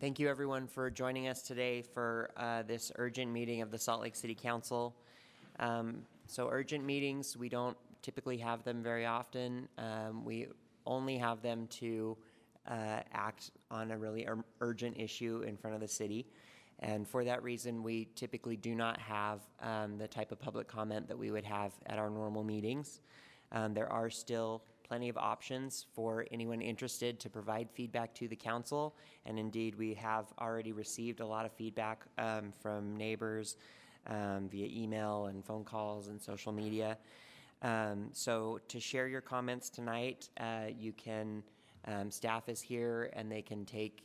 Thank you, everyone, for joining us today for this urgent meeting of the Salt Lake City Council. So urgent meetings, we don't typically have them very often. We only have them to act on a really urgent issue in front of the city. And for that reason, we typically do not have the type of public comment that we would have at our normal meetings. There are still plenty of options for anyone interested to provide feedback to the council. And indeed, we have already received a lot of feedback from neighbors via email and phone calls and social media. So to share your comments tonight, you can, staff is here and they can take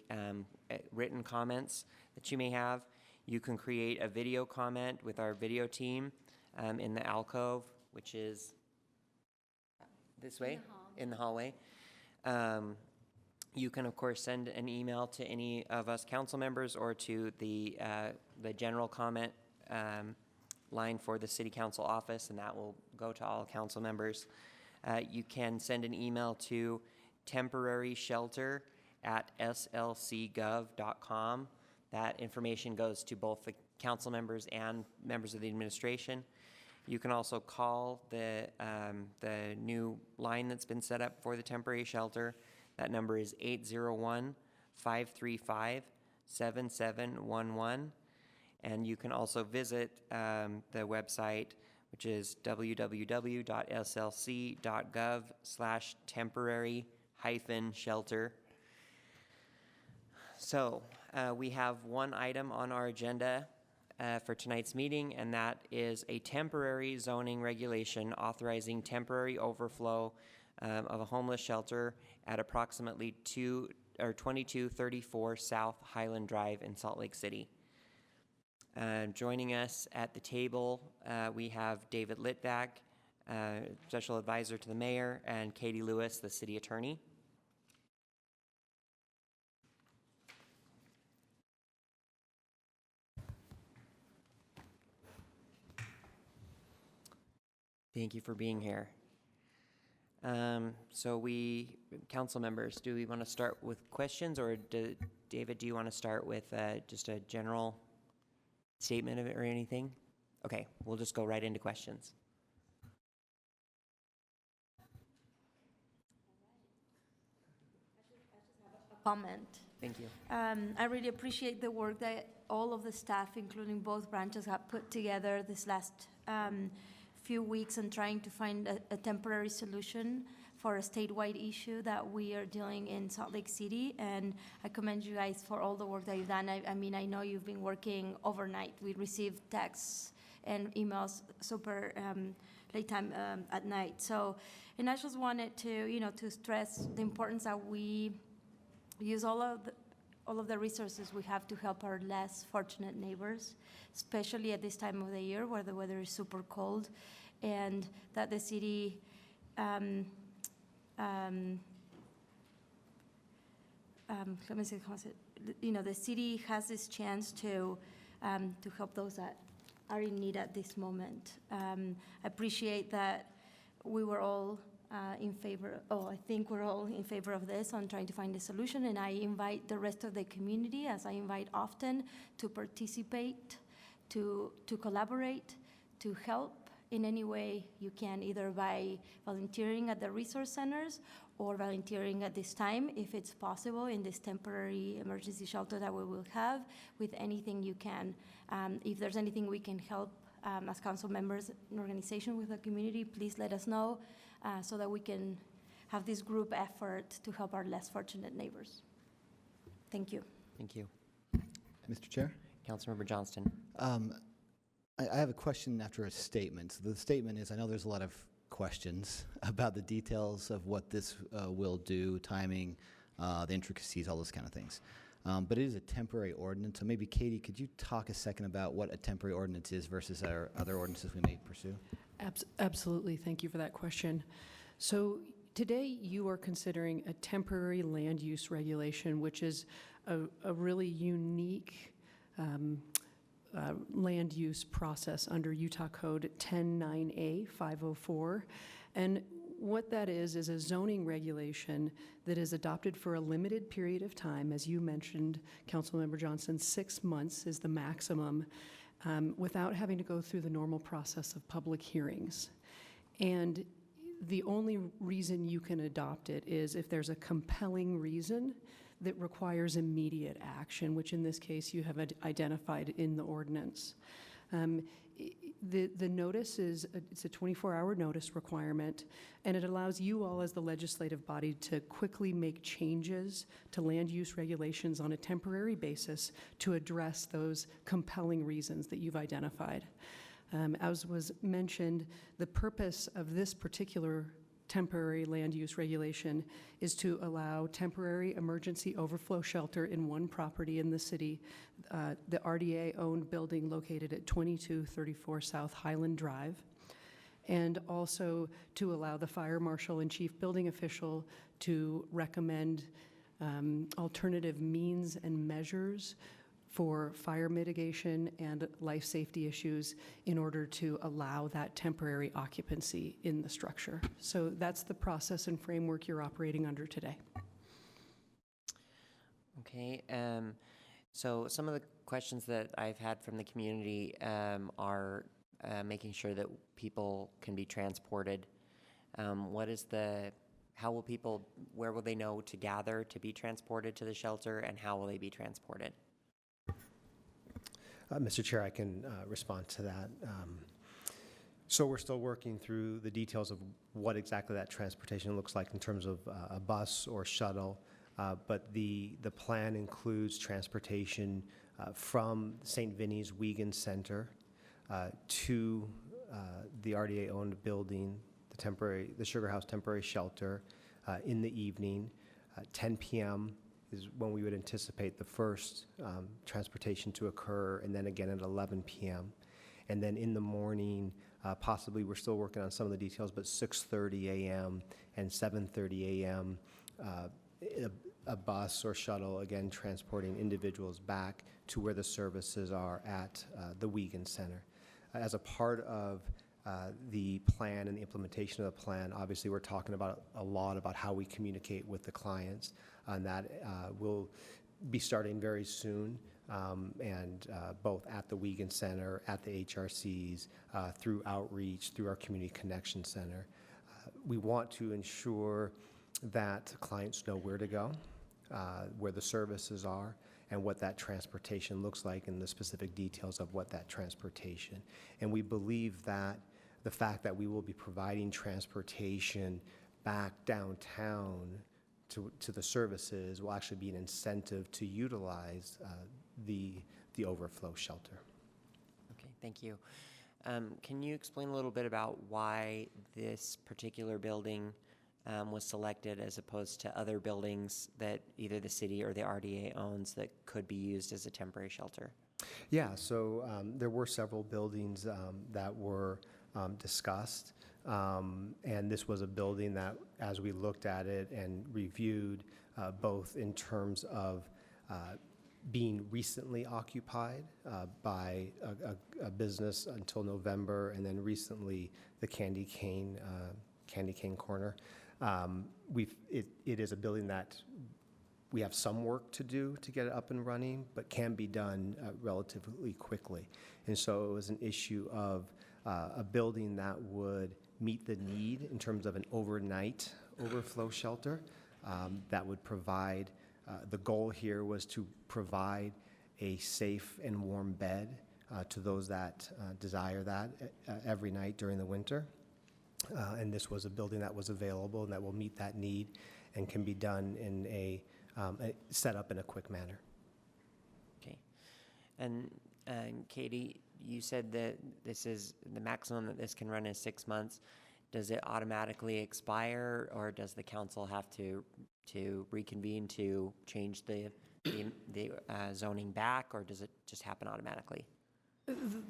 written comments that you may have. You can create a video comment with our video team in the alcove, which is this way, in the hallway. You can, of course, send an email to any of us council members or to the general comment line for the city council office, and that will go to all council members. You can send an email to temporaryshelter@slcgov.com. That information goes to both the council members and members of the administration. You can also call the new line that's been set up for the temporary shelter. That number is 801-535-7711. And you can also visit the website, which is www.slc.gov/temporary-shelter. So we have one item on our agenda for tonight's meeting, and that is a temporary zoning regulation authorizing temporary overflow of a homeless shelter at approximately 2234 South Highland Drive in Salt Lake City. Joining us at the table, we have David Litvak, Special Advisor to the Mayor, and Katie Lewis, the City Attorney. Thank you for being here. So council members, do we want to start with questions, or David, do you want to start with just a general statement of it or anything? Okay, we'll just go right into questions. Comment. Thank you. I really appreciate the work that all of the staff, including both branches, have put together this last few weeks and trying to find a temporary solution for a statewide issue that we are dealing in Salt Lake City. And I commend you guys for all the work that you've done. I mean, I know you've been working overnight. We received texts and emails super late time at night. So, and I just wanted to, to stress the importance that we use all of the resources we have to help our less fortunate neighbors, especially at this time of the year where the weather is super cold, and that the city let me say, the city has this chance to help those that are in need at this moment. I appreciate that we were all in favor, I think we're all in favor of this on trying to find a solution, and I invite the rest of the community, as I invite often, to participate, to collaborate, to help in any way you can, either by volunteering at the resource centers or volunteering at this time, if it's possible, in this temporary emergency shelter that we will have, with anything you can. If there's anything we can help as council members in organization with the community, please let us know so that we can have this group effort to help our less fortunate neighbors. Thank you. Thank you. Mr. Chair? Councilmember Johnston. I have a question after a statement. So the statement is, I know there's a lot of questions about the details of what this will do, timing, the intricacies, all those kind of things. But it is a temporary ordinance. So maybe, Katie, could you talk a second about what a temporary ordinance is versus our other ordinances we may pursue? Absolutely. Thank you for that question. So today you are considering a temporary land use regulation, which is a really unique land use process under Utah Code 109A 504. And what that is a zoning regulation that is adopted for a limited period of time. As you mentioned, Councilmember Johnson, 6 months is the maximum, without having to go through the normal process of public hearings. And the only reason you can adopt it is if there's a compelling reason that requires immediate action, which in this case you have identified in the ordinance. The notice it's a 24-hour notice requirement, and it allows you all as the legislative body to quickly make changes to land use regulations on a temporary basis to address those compelling reasons that you've identified. As was mentioned, the purpose of this particular temporary land use regulation is to allow temporary emergency overflow shelter in one property in the city, the RDA-owned building located at 2234 South Highland Drive, and also to allow the fire marshal and chief building official to recommend alternative means and measures for fire mitigation and life safety issues in order to allow that temporary occupancy in the structure. So that's the process and framework you're operating under today. Okay, so some of the questions that I've had from the community are making sure that people can be transported. How will people, where will they know to gather to be transported to the shelter, and how will they be transported? Mr. Chair, I can respond to that. So we're still working through the details of what exactly that transportation looks like in terms of a bus or shuttle, but the plan includes transportation from St. Vinny's Wiegand Center to the RDA-owned building, the Sugar House temporary shelter in the evening. 10 p.m. is when we would anticipate the first transportation to occur, and then again at 11 p.m. And then in the morning, possibly we're still working on some of the details, but 6:30 a.m. and 7:30 a.m. A bus or shuttle, again, transporting individuals back to where the services are at the Wiegand Center. As a part of the plan and the implementation of the plan, obviously we're talking about a lot about how we communicate with the clients, and that will be starting very soon, and both at the Wiegand Center, at the HRCs, through outreach, through our Community Connection Center. We want to ensure that clients know where to go, where the services are, and what that transportation looks like, and the specific details of what that transportation. And we believe that the fact that we will be providing transportation back downtown to the services will actually be an incentive to utilize the overflow shelter. Okay, thank you. Can you explain a little bit about why this particular building was selected as opposed to other buildings that either the city or the RDA owns that could be used as a temporary shelter? Yeah, so there were several buildings that were discussed, and this was a building that, as we looked at it and reviewed, both in terms of being recently occupied by a business until November, and then recently the Candy Cane Corner. It is a building that we have some work to do to get it up and running, but can be done relatively quickly. And so it was an issue of a building that would meet the need in terms of an overnight overflow shelter that would provide, the goal here was to provide a safe and warm bed to those that desire that every night during the winter. And this was a building that was available and that will meet that need and can be done in set up in a quick manner. Okay. And Katie, you said that this is the maximum that this can run is 6 months. Does it automatically expire, or does the council have to reconvene to change the zoning back, or does it just happen automatically?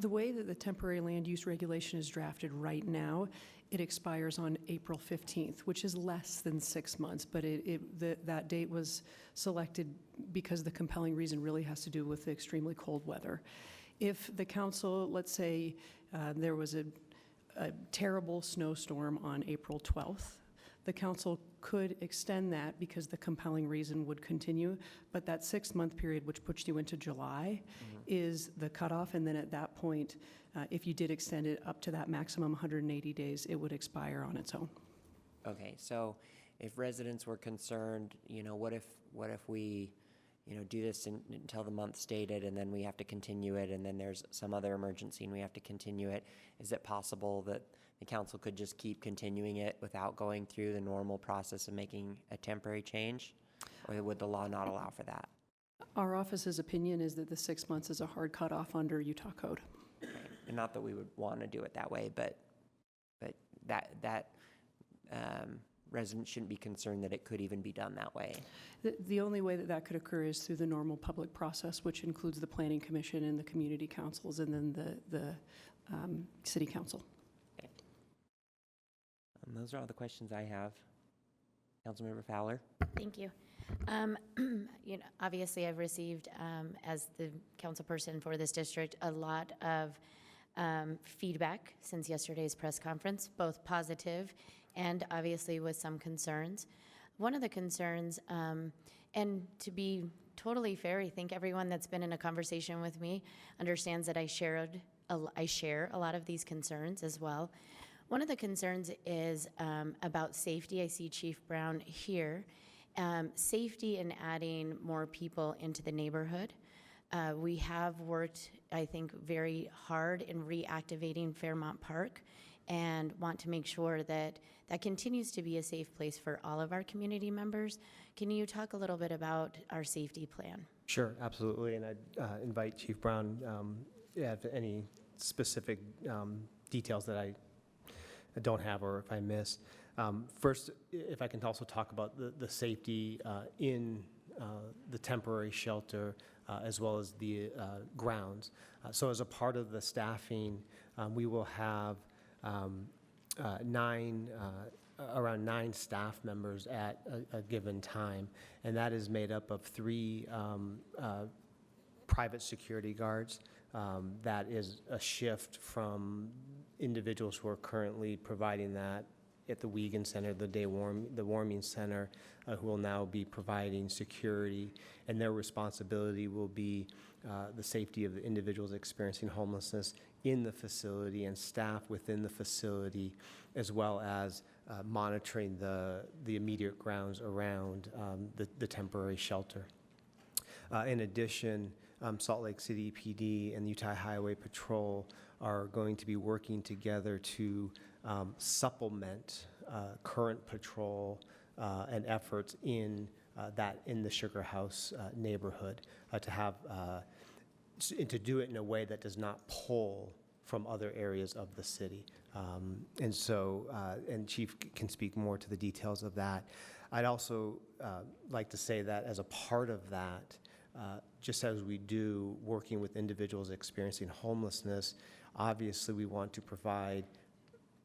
The way that the temporary land use regulation is drafted right now, it expires on April 15th, which is less than 6 months, but that date was selected because the compelling reason really has to do with the extremely cold weather. If the council, let's say there was a terrible snowstorm on April 12th. The council could extend that because the compelling reason would continue, but that 6-month period, which puts you into July, is the cutoff, and then at that point, if you did extend it up to that maximum 180 days, it would expire on its own. Okay, so if residents were concerned, what if we, do this until the month stated, and then we have to continue it, and then there's some other emergency and we have to continue it, is it possible that the council could just keep continuing it without going through the normal process of making a temporary change? Or would the law not allow for that? Our office's opinion is that the 6 months is a hard cutoff under Utah code. And not that we would want to do it that way, but that residents shouldn't be concerned that it could even be done that way. The only way that that could occur is through the normal public process, which includes the Planning Commission and the community councils, and then the city council. And those are all the questions I have. Councilmember Fowler? Thank you. Obviously, I've received, as the council person for this district, a lot of feedback since yesterday's press conference, both positive and obviously with some concerns. One of the concerns, and to be totally fair, I think everyone that's been in a conversation with me understands that I share a lot of these concerns as well. One of the concerns is about safety. I see Chief Brown here. Safety and adding more people into the neighborhood. We have worked, I think, very hard in reactivating Fairmont Park and want to make sure that that continues to be a safe place for all of our community members. Can you talk a little bit about our safety plan? Sure, absolutely, and I'd invite Chief Brown if any specific details that I don't have or if I miss. First, if I can also talk about the safety in the temporary shelter as well as the grounds. So as a part of the staffing, we will have around 9 staff members at a given time, and that is made up of 3 private security guards. That is a shift from individuals who are currently providing that at the Wiegand Center, the Warming Center, who will now be providing security, and their responsibility will be the safety of the individuals experiencing homelessness in the facility and staff within the facility, as well as monitoring the immediate grounds around the temporary shelter. In addition, Salt Lake City PD and the Utah Highway Patrol are going to be working together to supplement current patrol and efforts in the Sugar House neighborhood to have and to do it in a way that does not pull from other areas of the city. And Chief can speak more to the details of that. I'd also like to say that as a part of that, just as we do working with individuals experiencing homelessness, obviously we want to provide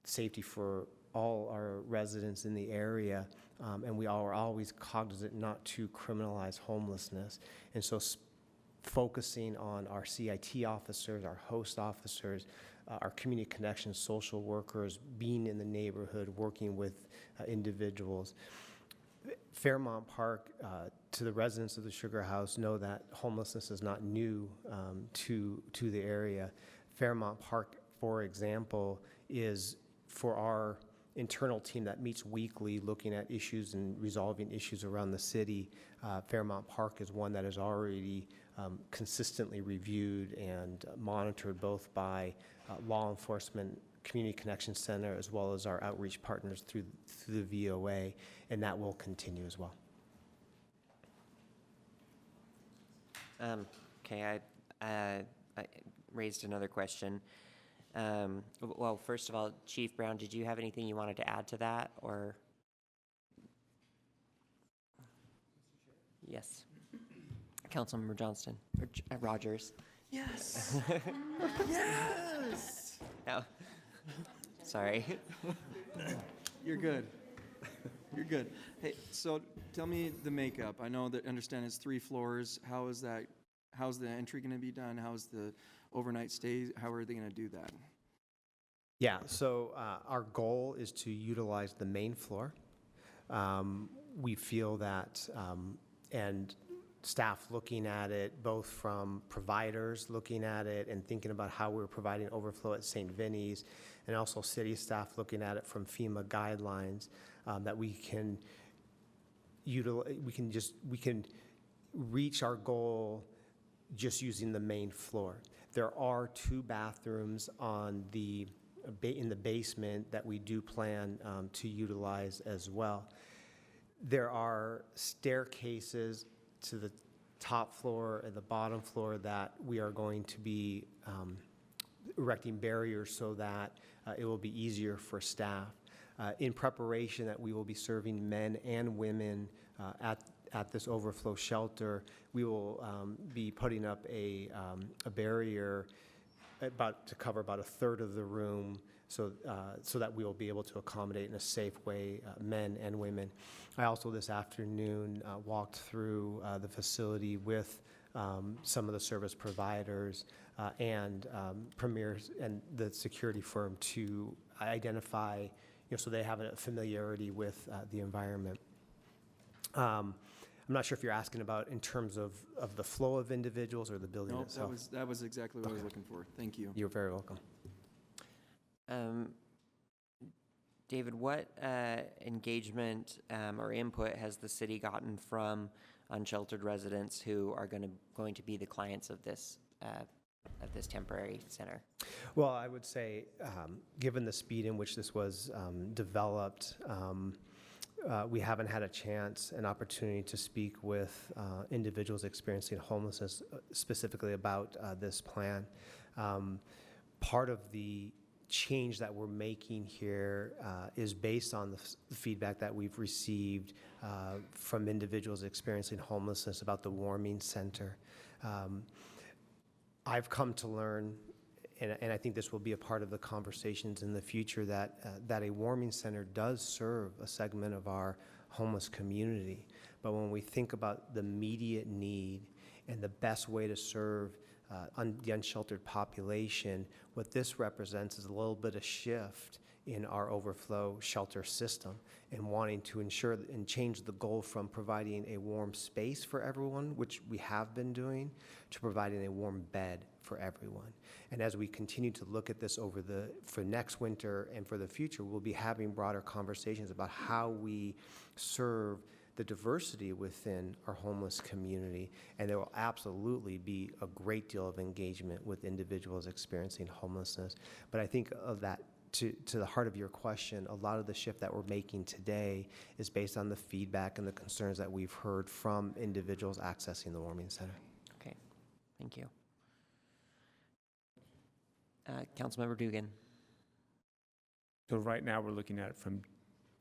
safety for all our residents in the area, and we are always cognizant not to criminalize homelessness. And so focusing on our CIT officers, our host officers, our community connections, social workers, being in the neighborhood, working with individuals. Fairmont Park, to the residents of the Sugar House, know that homelessness is not new to the area. Fairmont Park, for example, is for our internal team that meets weekly looking at issues and resolving issues around the city. Fairmont Park is one that is already consistently reviewed and monitored both by law enforcement, Community Connection Center, as well as our outreach partners through the VOA, and that will continue as well. Okay, I raised another question. Well, first of all, Chief Brown, did you have anything you wanted to add to that, or? Yes. Councilmember Johnston, or Rogers. Yes. Yes. Oh, sorry. You're good. You're good. Hey, so tell me the makeup. I understand it's 3 floors. How's the entry going to be done? How's the overnight stay? How are they going to do that? Yeah, so our goal is to utilize the main floor. We feel that, and staff looking at it, both from providers looking at it and thinking about how we're providing overflow at St. Vinny's, and also city staff looking at it from FEMA guidelines, that we can we can reach our goal just using the main floor. There are 2 bathrooms on in the basement that we do plan to utilize as well. There are staircases to the top floor and the bottom floor that we are going to be erecting barriers so that it will be easier for staff. In preparation that we will be serving men and women at this overflow shelter, we will be putting up a barrier to cover about 1/3 of the room, so that we will be able to accommodate in a safe way men and women. I also this afternoon walked through the facility with some of the service providers and Premier's and the security firm to identify, so they have a familiarity with the environment. I'm not sure if you're asking about in terms of the flow of individuals or the building No, itself. that was exactly what I was looking for. Thank you. You're very welcome. David, what engagement or input has the city gotten from unsheltered residents who are going to be the clients of this temporary center? Well, I would say, given the speed in which this was developed, we haven't had an opportunity to speak with individuals experiencing homelessness specifically about this plan. Part of the change that we're making here is based on the feedback that we've received from individuals experiencing homelessness about the warming center. I've come to learn, and I think this will be a part of the conversations in the future, that a warming center does serve a segment of our homeless community. But when we think about the immediate need and the best way to serve the unsheltered population, what this represents is a little bit of shift in our overflow shelter system and wanting to ensure and change the goal from providing a warm space for everyone, which we have been doing, to providing a warm bed for everyone. And as we continue to look at this for next winter and for the future, we'll be having broader conversations about how we serve the diversity within our homeless community, and there will absolutely be a great deal of engagement with individuals experiencing homelessness. But I think of that, to the heart of your question, a lot of the shift that we're making today is based on the feedback and the concerns that we've heard from individuals accessing the warming center. Okay, thank you. Councilmember Dugan. So right now, we're looking at it from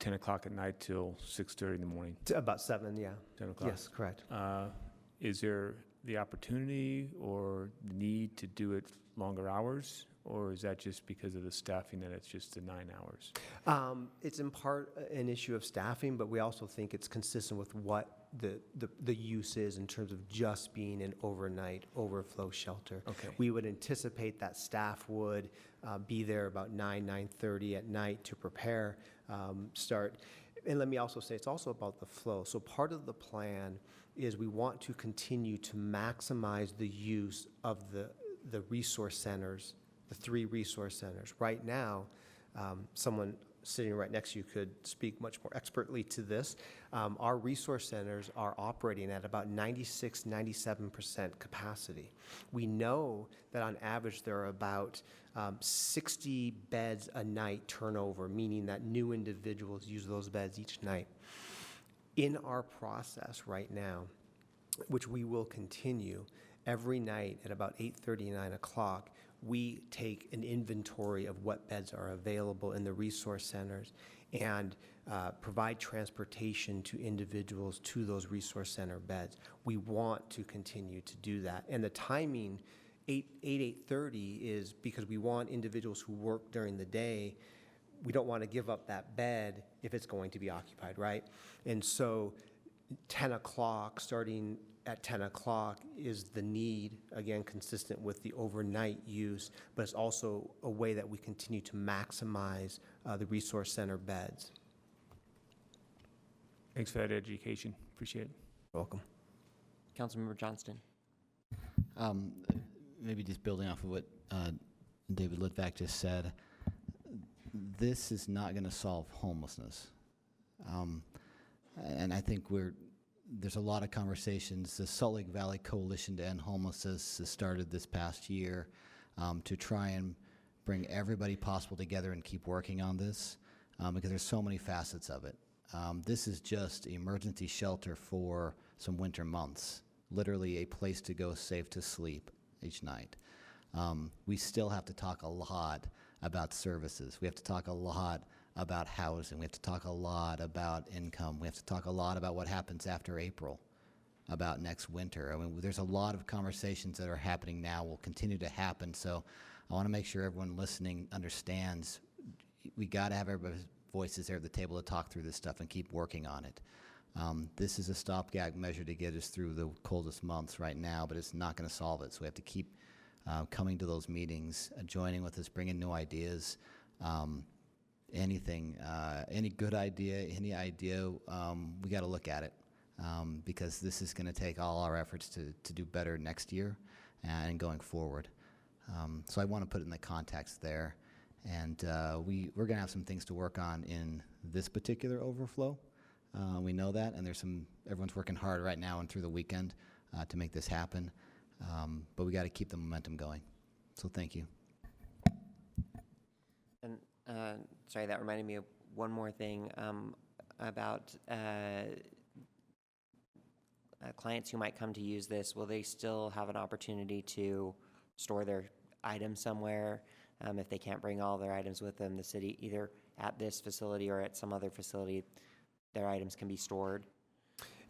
10 o'clock at night till 6:30 in the morning, To about 7, yeah. 10 o'clock. Yes, correct. Is there the opportunity or the need to do it longer hours? Or is that just because of the staffing that it's just the 9 hours? It's in part an issue of staffing, but we also think it's consistent with what the use is in terms of just being an overnight overflow shelter. Okay. We would anticipate that staff would be there about 9:30 at night to prepare, start. And let me also say, it's also about the flow. So part of the plan is we want to continue to maximize the use of the resource centers, the 3 resource centers. Right now, someone sitting right next to you could speak much more expertly to this. Our resource centers are operating at about 96, 97% capacity. We know that on average there are about 60 beds a night turnover, meaning that new individuals use those beds each night. In our process right now, which we will continue, every night at about 8:30, 9 o'clock, we take an inventory of what beds are available in the resource centers and provide transportation to individuals to those resource center beds. We want to continue to do that. And the timing, 8:30, is because we want individuals who work during the day, we don't want to give up that bed if it's going to be occupied, right? And so 10 o'clock, starting at 10 o'clock is the need, again, consistent with the overnight use, but it's also a way that we continue to maximize the resource center beds. Thanks for that education. Appreciate it. Welcome. Councilmember Johnston. Maybe just building off of what David Litvak just said, this is not going to solve homelessness. And I think there's a lot of conversations. The Salt Lake Valley Coalition to End Homelessness has started this past year to try and bring everybody possible together and keep working on this because there's so many facets of it. This is just emergency shelter for some winter months, literally a place to go safe to sleep each night. We still have to talk a lot about services. We have to talk a lot about housing. We have to talk a lot about income. We have to talk a lot about what happens after April, about next winter. I mean, there's a lot of conversations that are happening now, will continue to happen. So I want to make sure everyone listening understands we got to have everybody's voices there at the table to talk through this stuff and keep working on it. This is a stopgap measure to get us through the coldest months right now, but it's not going to solve it. So we have to keep coming to those meetings, joining with us, bringing new ideas. Anything, any good idea, any idea, we got to look at it because this is going to take all our efforts to do better next year and going forward. So I want to put it in the context there. And we're going to have some things to work on in this particular overflow. We know that, and everyone's working hard right now and through the weekend to make this happen. But we got to keep the momentum going. So thank you. And sorry, that reminded me of one more thing about clients who might come to use this. Will they still have an opportunity to store their items somewhere? If they can't bring all their items with them, the city, either at this facility or at some other facility, their items can be stored?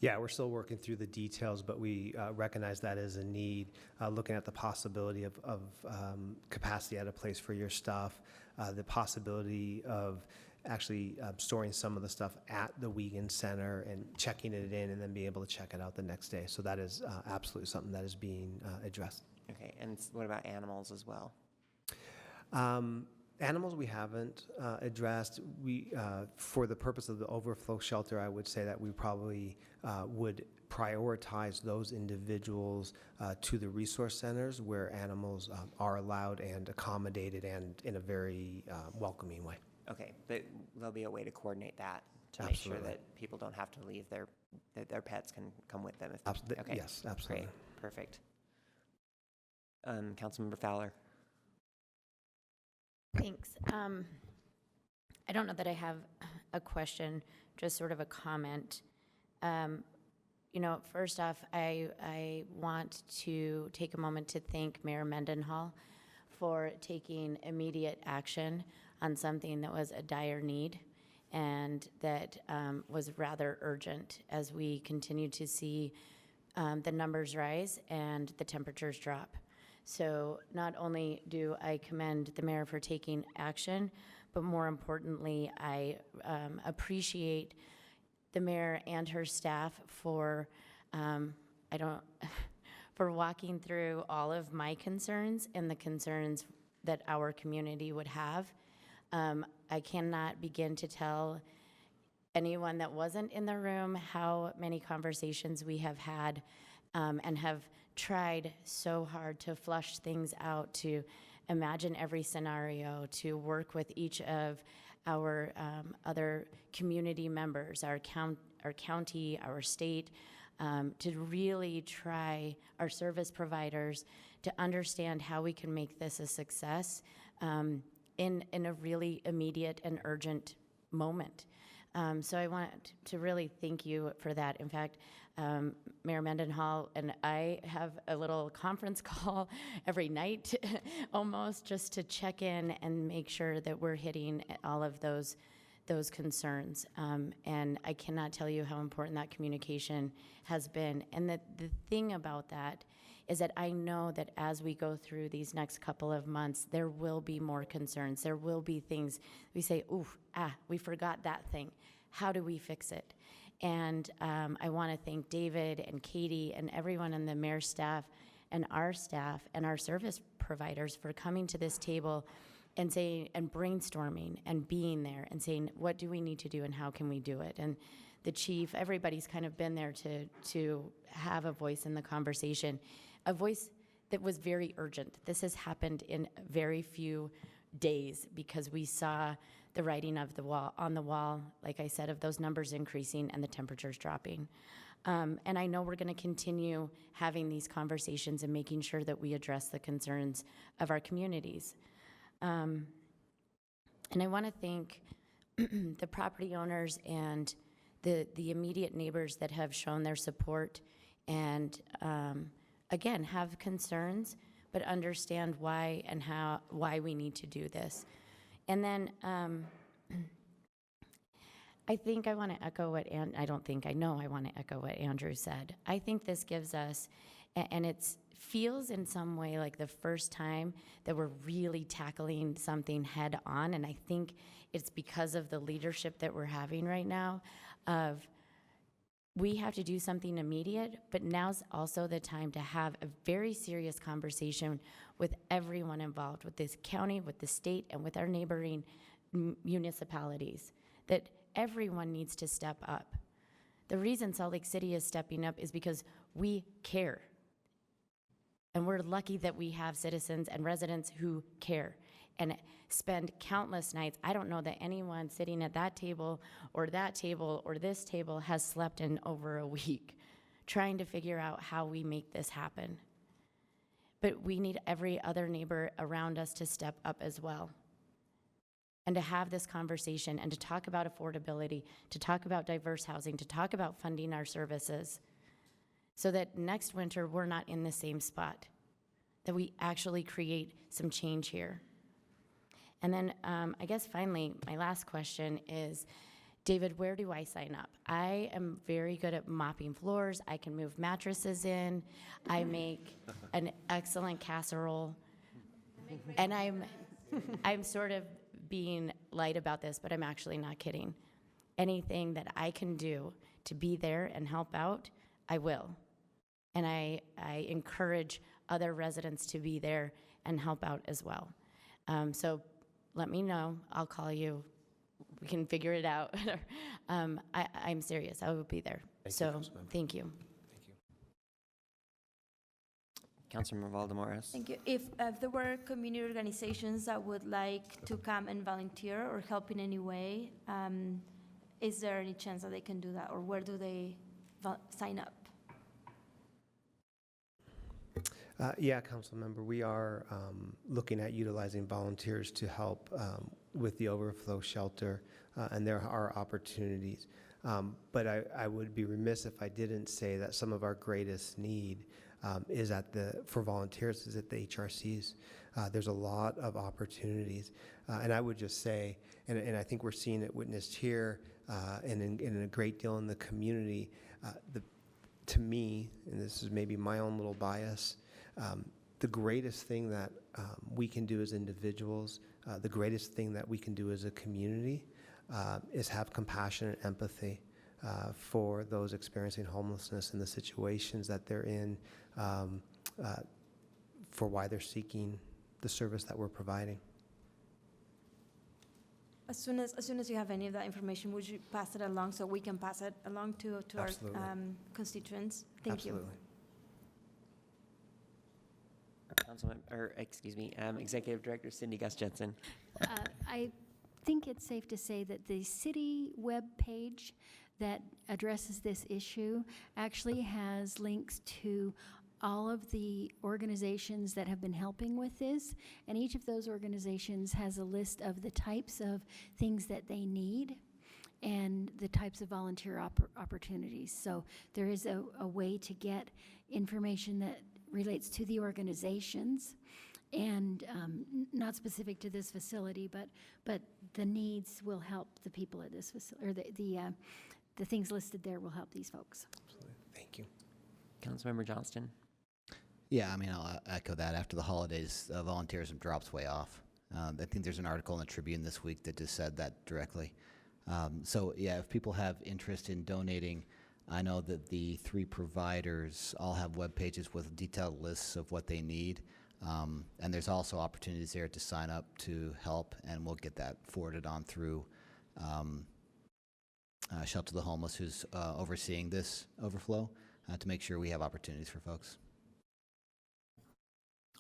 Yeah, we're still working through the details, but we recognize that as a need, looking at the possibility of capacity at a place for your stuff, the possibility of actually storing some of the stuff at the Wiegand Center and checking it in and then be able to check it out the next day. So that is absolutely something that is being addressed. Okay, and what about animals as well? Animals we haven't addressed. We, for the purpose of the overflow shelter, I would say that we probably would prioritize those individuals to the resource centers where animals are allowed and accommodated and in a very welcoming way. Okay, but there'll be a way to coordinate that to make sure that people don't have to leave that their pets can come with them. Okay. Yes, absolutely. Great, perfect. Councilmember Fowler. Thanks. I don't know that I have a question, just sort of a comment. First off, I want to take a moment to thank Mayor Mendenhall for taking immediate action on something that was a dire need and that was rather urgent as we continue to see the numbers rise and the temperatures drop. So not only do I commend the mayor for taking action, but more importantly, I appreciate the mayor and her staff for for walking through all of my concerns and the concerns that our community would have. I cannot begin to tell anyone that wasn't in the room how many conversations we have had and have tried so hard to flush things out, to imagine every scenario, to work with each of our other community members, our county, our state, to really try, our service providers, to understand how we can make this a success in a really immediate and urgent moment. So I want to really thank you for that. In fact, Mayor Mendenhall and I have a little conference call every night almost just to check in and make sure that we're hitting all of those concerns. And I cannot tell you how important that communication has been. And the thing about that is that I know that as we go through these next couple of months, there will be more concerns. There will be things we say, we forgot that thing. How do we fix it? And I want to thank David and Katie and everyone on the mayor's staff and our service providers for coming to this table and saying, and brainstorming and being there and saying, what do we need to do and how can we do it? And the chief, everybody's kind of been there to have a voice in the conversation, a voice that was very urgent. This has happened in very few days because we saw the writing of the wall on the wall, like I said, of those numbers increasing and the temperatures dropping. And I know we're going to continue having these conversations and making sure that we address the concerns of our communities. And I want to thank the property owners and the immediate neighbors that have shown their support and, again, have concerns, but understand why and why we need to do this. And then I think I want to echo what, I know I want to echo what Andrew said. I think this gives us, and it feels in some way like the first time that we're really tackling something head on, and I think it's because of the leadership that we're having right now of we have to do something immediate, but now's also the time to have a very serious conversation with everyone involved, with this county, with the state, and with our neighboring municipalities, that everyone needs to step up. The reason Salt Lake City is stepping up is because we care. And we're lucky that we have citizens and residents who care and spend countless nights. I don't know that anyone sitting at that table or this table has slept in over a week trying to figure out how we make this happen. But we need every other neighbor around us to step up as well and to have this conversation and to talk about affordability, to talk about diverse housing, to talk about funding our services so that next winter we're not in the same spot, that we actually create some change here. And then I guess finally, my last question is, David, where do I sign up? I am very good at mopping floors. I can move mattresses in. I make an excellent casserole. And I'm sort of being light about this, but I'm actually not kidding. Anything that I can do to be there and help out, I will. And I encourage other residents to be there and help out as well. So let me know. I'll call you. We can figure it out. I'm serious. I will be there. Thank you. Councilmember Valdemores. Thank you. If there were community organizations that would like to come and volunteer or help in any way, is there any chance that they can do that, or where do they sign up? Yeah, council member, we are looking at utilizing volunteers to help with the overflow shelter, and there are opportunities. But I would be remiss if I didn't say that some of our greatest need for volunteers is at the HRCs. There's a lot of opportunities. And I would just say, and I think we're seeing it witnessed here and in a great deal in the community, to me, and this is maybe my own little bias, the greatest thing that we can do as individuals, the greatest thing that we can do as a community is have compassion and empathy for those experiencing homelessness and the situations that they're in, for why they're seeking the service that we're providing. As soon as you have any of that information, would you pass it along so we can pass it along to our constituents? Thank you. Executive Director Cindy Gus Jensen. I think it's safe to say that the city web page that addresses this issue actually has links to all of the organizations that have been helping with this, and each of those organizations has a list of the types of things that they need and the types of volunteer opportunities. So there is a way to get information that relates to the organizations and not specific to this facility, but the needs will help the people at this facility, or the things listed there will help these folks. Absolutely. Thank you. Councilmember Johnston. Yeah, I mean, I'll echo that. After the holidays, volunteerism drops way off. I think there's an article in the Tribune this week that just said that directly. So yeah, if people have interest in donating, I know that the 3 providers all have web pages with detailed lists of what they need. And there's also opportunities there to sign up to help, and we'll get that forwarded on through Shelter the Homeless, who's overseeing this overflow, to make sure we have opportunities for folks.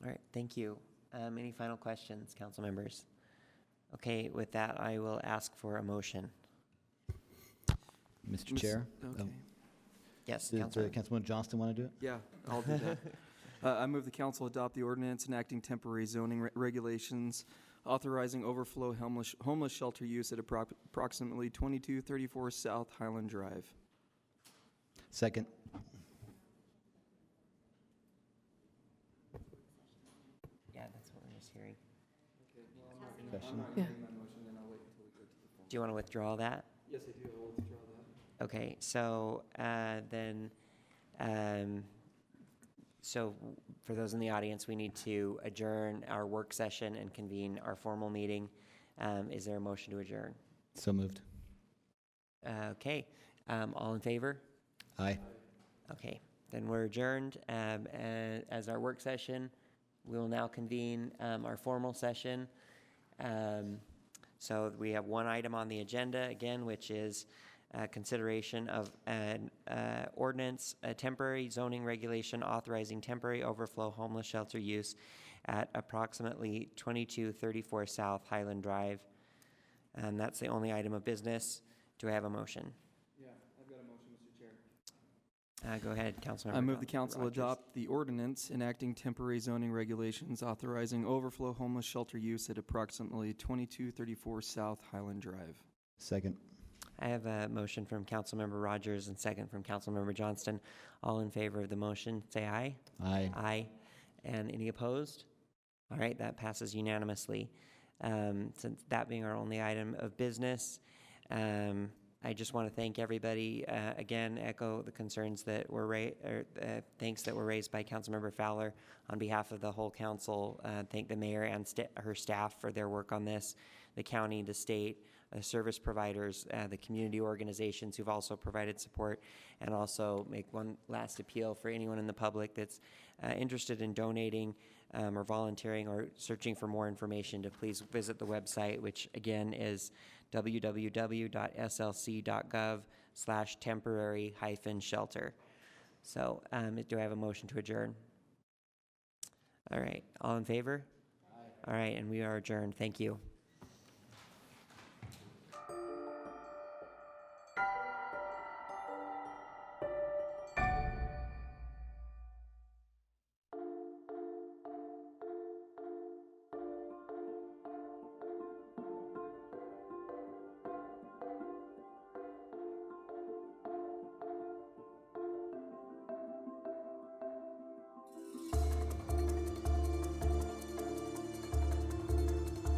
All right, thank you. Any final questions, council members? Okay, with that, I will ask for a motion. Mr. Chair? Okay. Yes, Does Councilor. Councilman Johnston want to do it? Yeah, I'll do that. I move the council adopt the ordinance enacting temporary zoning regulations authorizing overflow homeless shelter use at approximately 2234 South Highland Drive. Second. Yeah, that's what we're just hearing. Discussion. Yeah. Do you want to withdraw that? Yes, I do. I'll withdraw that. Okay, so so for those in the audience, we need to adjourn our work session and convene our formal meeting. Is there a motion to adjourn? So moved. Okay, all in favor? Aye. Okay, then we're adjourned. And as our work session, we will now convene our formal session. So we have one item on the agenda again, which is consideration of an ordinance, a temporary zoning regulation authorizing temporary overflow homeless shelter use at approximately 2234 South Highland Drive. And that's the only item of business. Do I have a motion? Yeah, I've got a motion, Mr. Chair. Go ahead, Councilmember. I move the council Rogers. adopt the ordinance enacting temporary zoning regulations authorizing overflow homeless shelter use at approximately 2234 South Highland Drive. Second. I have a motion from Councilmember Rogers and second from Councilmember Johnston. All in favor of the motion, say aye. Aye. Aye. And any opposed? All right, that passes unanimously. Since that being our only item of business, I just want to thank everybody. Again, echo the concerns that were thanks that were raised by Councilmember Fowler on behalf of the whole council. Thank the mayor and her staff for their work on this, the county, the state, service providers, the community organizations who've also provided support, and also make one last appeal for anyone in the public that's interested in donating or volunteering or searching for more information to please visit the website, which again is www.slc.gov/temporary-shelter. So do I have a motion to adjourn? All right, all in favor? Aye. All right, and we are adjourned. Thank you.